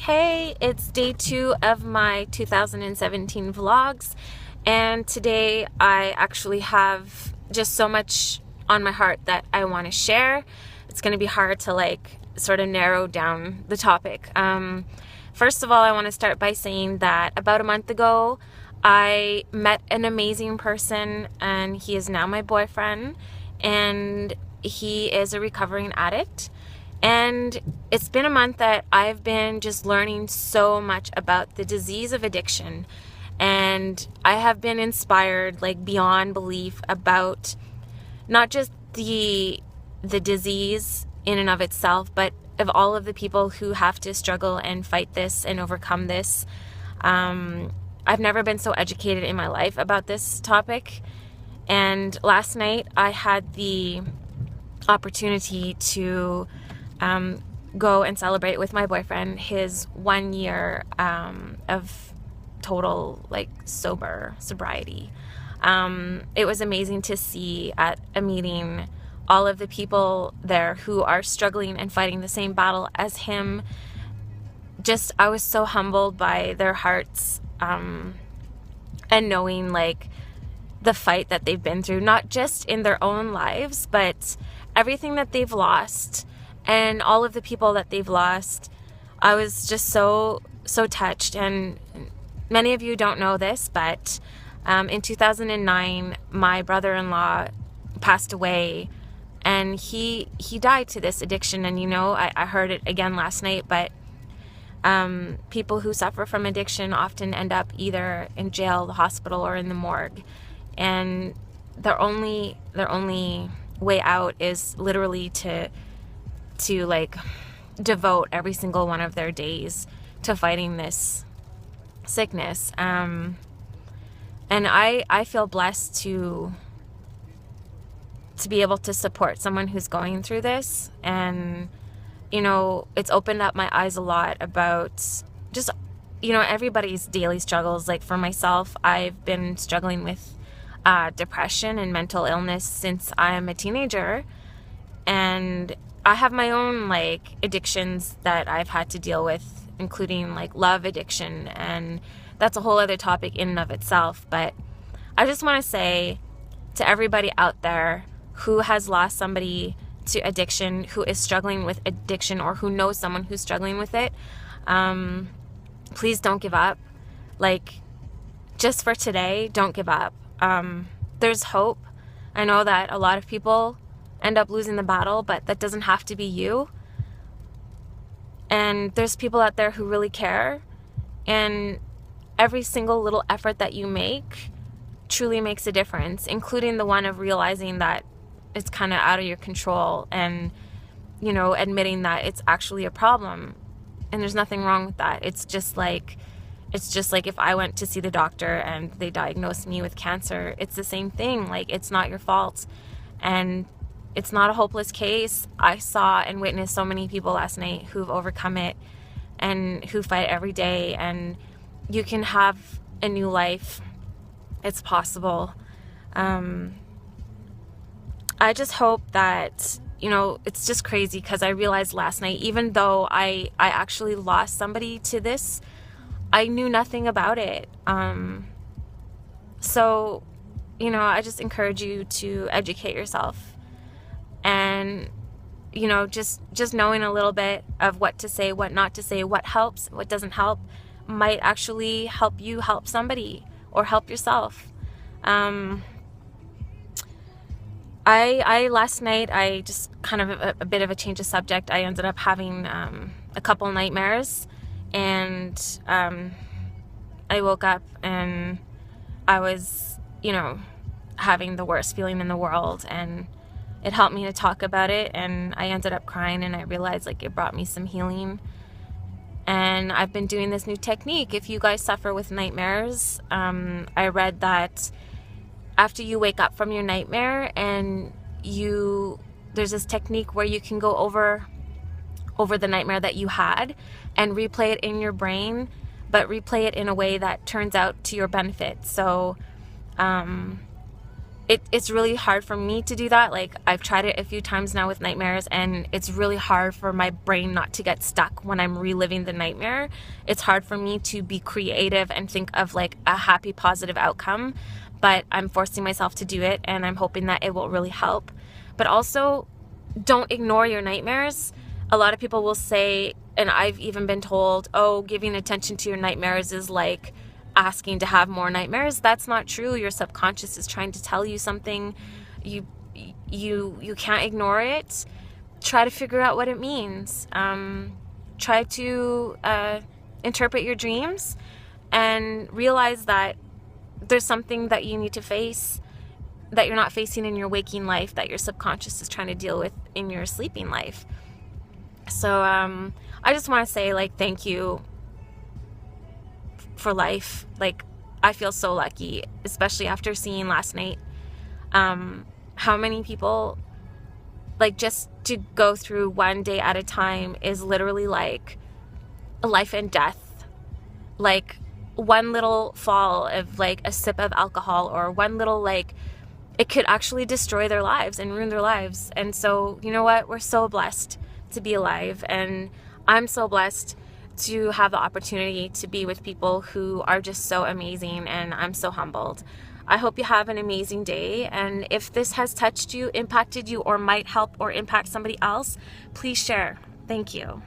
Hey, it's day 2 of my 2017 vlogs, and today I actually have just so much on my heart that I want to share. It's going to be hard to sort of narrow down the topic. First of all, I want to start by saying that about a month ago I met an amazing person, and he is now my boyfriend, and he is a recovering addict. And it's been a month that I've been just learning so much about the disease of addiction. And I have been inspired beyond belief about not just the disease in and of itself, but of all of the people who have to struggle and fight this and overcome this. I've never been so educated in my life about this topic. And last night I had the opportunity to go and celebrate with my boyfriend his 1 year of total sobriety. It was amazing to see at a meeting all of the people there who are struggling and fighting the same battle as him. I was so humbled by their hearts, and knowing the fight that they've been through, not just in their own lives, but everything that they've lost and all of the people that they've lost. I was just so touched. And many of you don't know this, but in 2009 my brother-in-law passed away, and he died to this addiction. And I heard it again last night, but people who suffer from addiction often end up either in jail, the hospital, or in the morgue, and their only way out is literally to devote every single one of their days to fighting this sickness. And I feel blessed to be able to support someone who's going through this. And it's opened up my eyes a lot about just everybody's daily struggles. For myself, I've been struggling with depression and mental illness since I am a teenager, and I have my own addictions that I've had to deal with, including love addiction, and that's a whole other topic in and of itself. But I just want to say to everybody out there who has lost somebody to addiction, who is struggling with addiction, or who knows someone who's struggling with it, please don't give up. Just for today, don't give up. There's hope. I know that a lot of people end up losing the battle, but that doesn't have to be you. And there's people out there who really care, and every single little effort that you make truly makes a difference, including the one of realizing that it's kind of out of your control, and admitting that it's actually a problem. And there's nothing wrong with that. It's just like if I went to see the doctor and they diagnosed me with cancer, it's the same thing. It's not your fault, and it's not a hopeless case. I saw and witnessed so many people last night who've overcome it and who fight every day, and you can have a new life. It's possible. I just hope that, it's just crazy because I realized last night, even though I actually lost somebody to this, I knew nothing about it. So, I just encourage you to educate yourself. And just knowing a little bit of what to say, what not to say, what helps, what doesn't help, might actually help you help somebody or help yourself. I last night, I just kind of a bit of a change of subject. I ended up having a couple nightmares, and I woke up and I was having the worst feeling in the world, and it helped me to talk about it, and I ended up crying, and I realized it brought me some healing. And I've been doing this new technique. If you guys suffer with nightmares, I read that after you wake up from your nightmare, and there's this technique where you can go over the nightmare that you had and replay it in your brain, but replay it in a way that turns out to your benefit. So it's really hard for me to do that. Like, I've tried it a few times now with nightmares, and it's really hard for my brain not to get stuck when I'm reliving the nightmare. It's hard for me to be creative and think of like a happy, positive outcome, but I'm forcing myself to do it, and I'm hoping that it will really help. But also, don't ignore your nightmares. A lot of people will say, and I've even been told, oh, giving attention to your nightmares is like asking to have more nightmares. That's not true. Your subconscious is trying to tell you something. You can't ignore it. Try to figure out what it means. Try to interpret your dreams and realize that there's something that you need to face that you're not facing in your waking life, that your subconscious is trying to deal with in your sleeping life. So I just want to say, like, thank you for life. Like, I feel so lucky, especially after seeing last night how many people, like, just to go through one day at a time is literally like a life and death. Like, one little fall of like a sip of alcohol, or one little, like, it could actually destroy their lives and ruin their lives. And so, you know what, we're so blessed to be alive, and I'm so blessed to have the opportunity to be with people who are just so amazing, and I'm so humbled. I hope you have an amazing day, and if this has touched you, impacted you, or might help or impact somebody else, please share. Thank you.